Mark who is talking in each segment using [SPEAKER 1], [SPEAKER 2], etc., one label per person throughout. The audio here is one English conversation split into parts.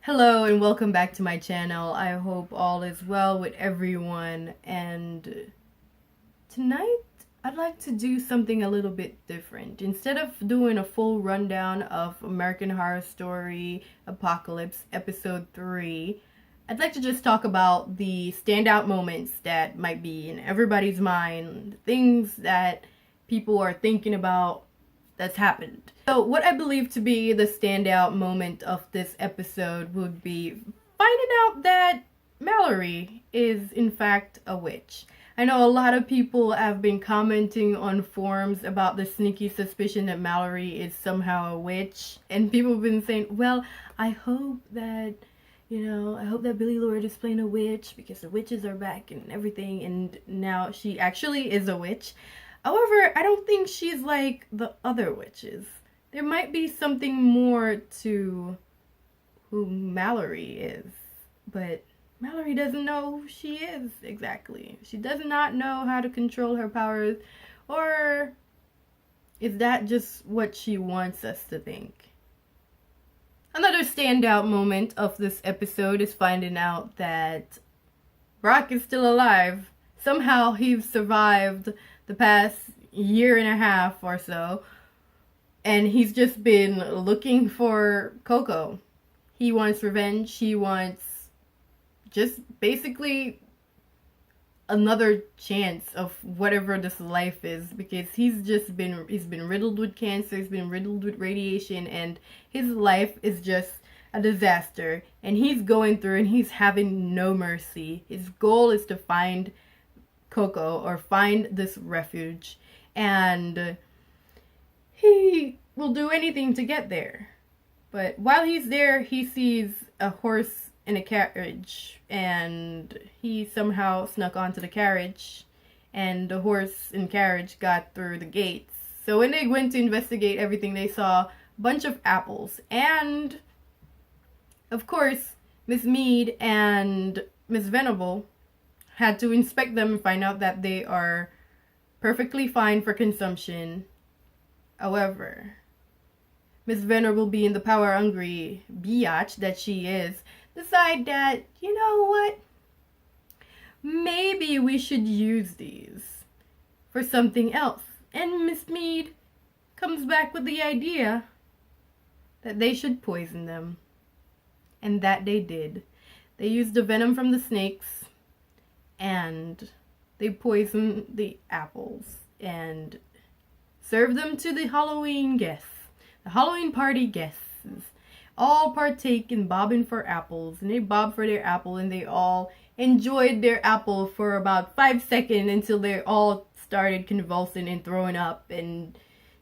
[SPEAKER 1] Hello and welcome back to my channel. I hope all is well with everyone, and tonight I'd like to do something a little bit different. Instead of doing a full rundown of American Horror Story Apocalypse episode 3, I'd like to just talk about the standout moments that might be in everybody's mind, things that people are thinking about that's happened. So what I believe to be the standout moment of this episode would be finding out that Mallory is in fact a witch. I know a lot of people have been commenting on forums about the sneaky suspicion that Mallory is somehow a witch, and people have been saying, well, I hope that Billy Lord is playing a witch because the witches are back and everything, and now she actually is a witch. However, I don't think she's like the other witches. There might be something more to who Mallory is, but Mallory doesn't know who she is exactly. She does not know how to control her powers, or is that just what she wants us to think? Another standout moment of this episode is finding out that Brock is still alive. Somehow he's survived the past year and a half or so, and he's just been looking for Coco. He wants revenge. He wants just basically another chance of whatever this life is, because he's been riddled with cancer, he's been riddled with radiation, and his life is just a disaster, and he's going through and he's having no mercy. His goal is to find Coco, or find this refuge, and he will do anything to get there. But while he's there, he sees a horse in a carriage, and he somehow snuck onto the carriage, and the horse and carriage got through the gates. So when they went to investigate everything, they saw a bunch of apples, and of course Miss Meade and Miss Venable had to inspect them and find out that they are perfectly fine for consumption. However, Miss Venerable, being the power-hungry biatch that she is, decide that, you know what? Maybe we should use these for something else. And Miss Meade comes back with the idea that they should poison them. And that they did. They used the venom from the snakes, and they poisoned the apples and served them to the Halloween guests. The Halloween party guests all partake in bobbing for apples, and they bobbed for their apple, and they all enjoyed their apple for about 5 seconds until they all started convulsing and throwing up and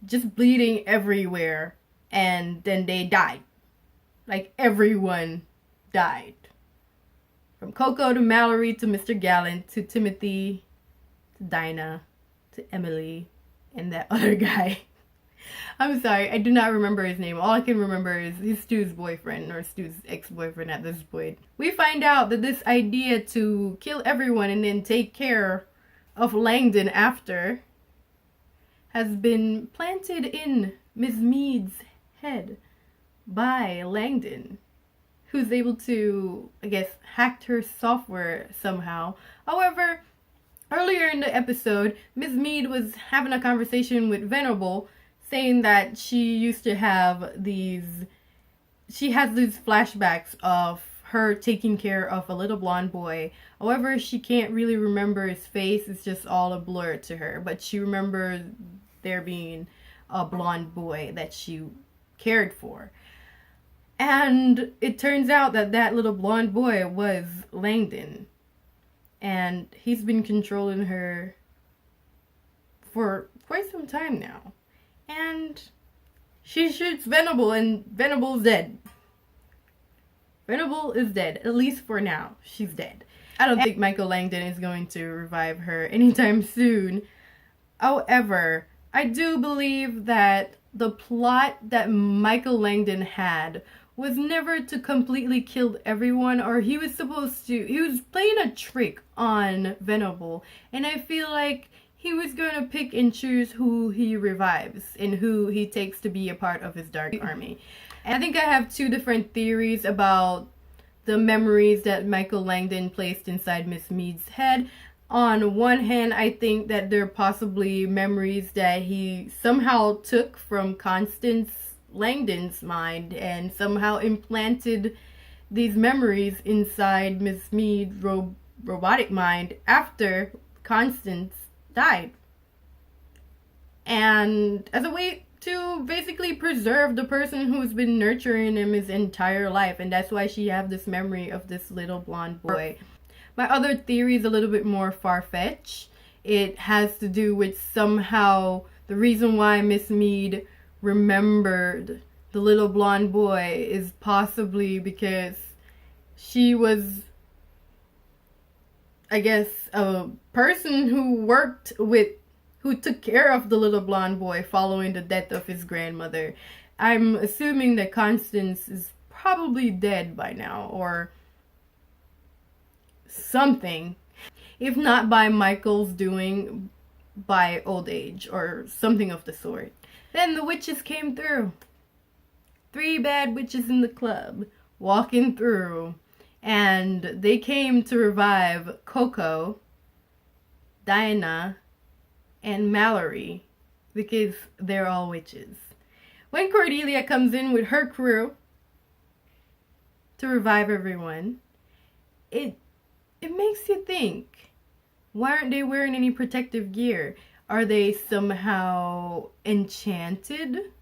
[SPEAKER 1] just bleeding everywhere, and then they died. Like, everyone died. From Coco to Mallory to Mr. Gallant to Timothy to Dinah to Emily and that other guy. I'm sorry, I do not remember his name. All I can remember is Stu's boyfriend, or Stu's ex-boyfriend at this point. We find out that this idea to kill everyone and then take care of Langdon after has been planted in Miss Meade's head by Langdon, who's able to, I guess, hack her software somehow. However, earlier in the episode, Miss Meade was having a conversation with Venerable, saying that she has these flashbacks of her taking care of a little blonde boy. However, she can't really remember his face. It's just all a blur to her. But she remembers there being a blonde boy that she cared for. And it turns out that that little blonde boy was Langdon. And he's been controlling her for quite some time now. And she shoots Venable, and Venable's dead. Venable is dead, at least for now. She's dead. I don't think Michael Langdon is going to revive her anytime soon. However, I do believe that the plot that Michael Langdon had was never to completely kill everyone, or he was playing a trick on Venable, and I feel like he was going to pick and choose who he revives and who he takes to be a part of his dark army. I think I have two different theories about the memories that Michael Langdon placed inside Miss Meade's head. On one hand, I think that they're possibly memories that he somehow took from Constance Langdon's mind and somehow implanted these memories inside Miss Meade's robotic mind after Constance died. And as a way to basically preserve the person who's been nurturing him his entire life, and that's why she have this memory of this little blonde boy. My other theory is a little bit more far-fetched. It has to do with somehow the reason why Miss Meade remembered the little blonde boy is possibly because she was, I guess, a person who took care of the little blonde boy following the death of his grandmother. I'm assuming that Constance is probably dead by now, or something. If not by Michael's doing, by old age, or something of the sort. Then the witches came through. 3 bad witches in the club, walking through. And they came to revive Coco, Diana, and Mallory, because they're all witches. When Cordelia comes in with her crew to revive everyone, it makes you think, why aren't they wearing any protective gear? Are they somehow enchanted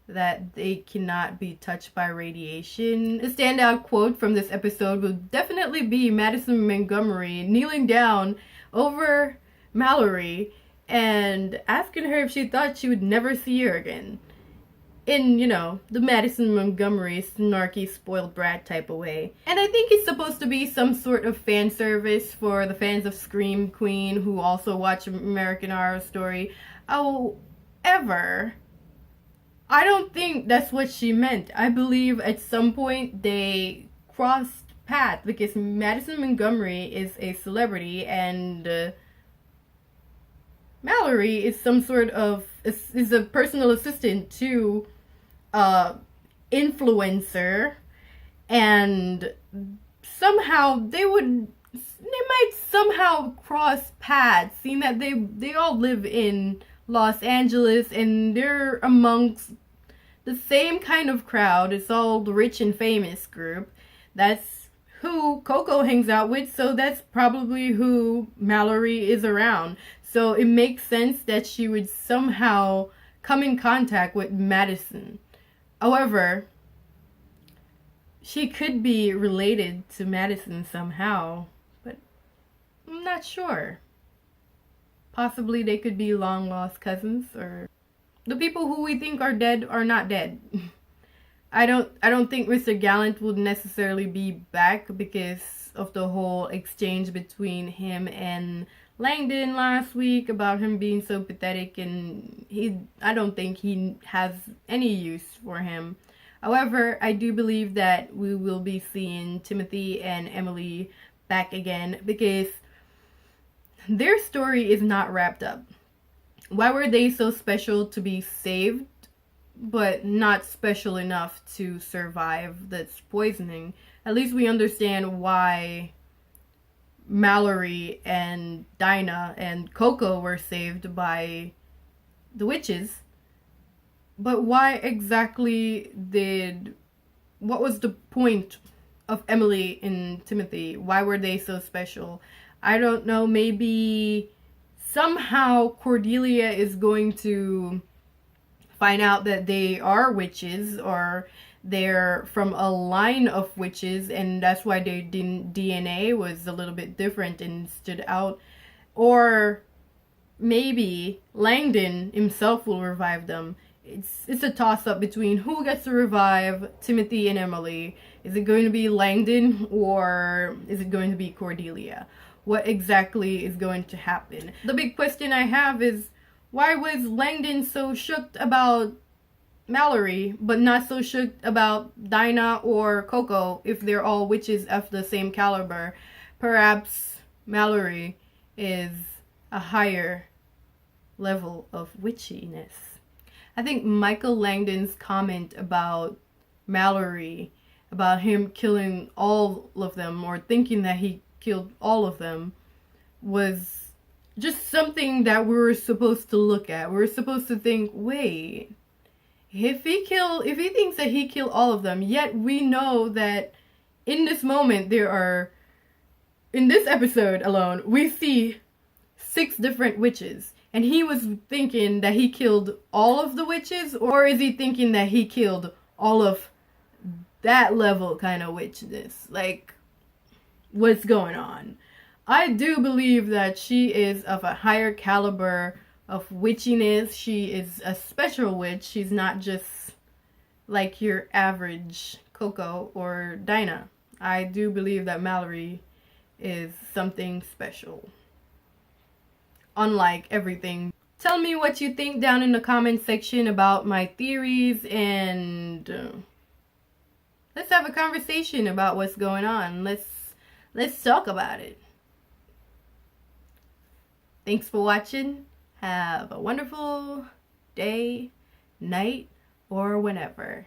[SPEAKER 1] that they cannot be touched by radiation? A standout quote from this episode would definitely be Madison Montgomery kneeling down over Mallory and asking her if she thought she would never see her again. In, the Madison Montgomery snarky, spoiled brat type of way. And I think it's supposed to be some sort of fan service for the fans of Scream Queen who also watch American Horror Story. However, I don't think that's what she meant. I believe at some point they crossed paths because Madison Montgomery is a celebrity and Mallory is some sort of is a personal assistant to influencer, and somehow they might somehow cross paths, seeing that they all live in Los Angeles and they're amongst the same kind of crowd. It's all the rich and famous group. That's who Coco hangs out with, so that's probably who Mallory is around. So it makes sense that she would somehow come in contact with Madison. However, she could be related to Madison somehow, but I'm not sure. Possibly they could be long lost cousins, or the people who we think are dead are not dead. I don't think Mr. Gallant would necessarily be back because of the whole exchange between him and Langdon last week about him being so pathetic, and I don't think he has any use for him. However, I do believe that we will be seeing Timothy and Emily back again because their story is not wrapped up. Why were they so special to be saved, but not special enough to survive this poisoning? At least we understand why Mallory and Dinah and Coco were saved by the witches. But why exactly what was the point of Emily and Timothy? Why were they so special? I don't know, maybe somehow Cordelia is going to find out that they are witches, or they're from a line of witches, and that's why their DNA was a little bit different and stood out. Or maybe Langdon himself will revive them. It's a toss-up between who gets to revive Timothy and Emily. Is it going to be Langdon, or is it going to be Cordelia? What exactly is going to happen? The big question I have is, why was Langdon so shook about Mallory, but not so shook about Dinah or Coco if they're all witches of the same caliber? Perhaps Mallory is a higher level of witchiness. I think Michael Langdon's comment about Mallory, about him killing all of them, or thinking that he killed all of them, was just something that we were supposed to look at. We were supposed to think, wait, if he thinks that he killed all of them, yet we know that in this moment in this episode alone, we see 6 different witches. And he was thinking that he killed all of the witches, or is he thinking that he killed all of that level kind of witchness? Like, what's going on? I do believe that she is of a higher caliber of witchiness. She is a special witch. She's not just like your average Coco or Dinah. I do believe that Mallory is something special, unlike everything. Tell me what you think down in the comment section about my theories, and let's have a conversation about what's going on. Let's talk about it. Thanks for watching. Have a wonderful day, night, or whenever.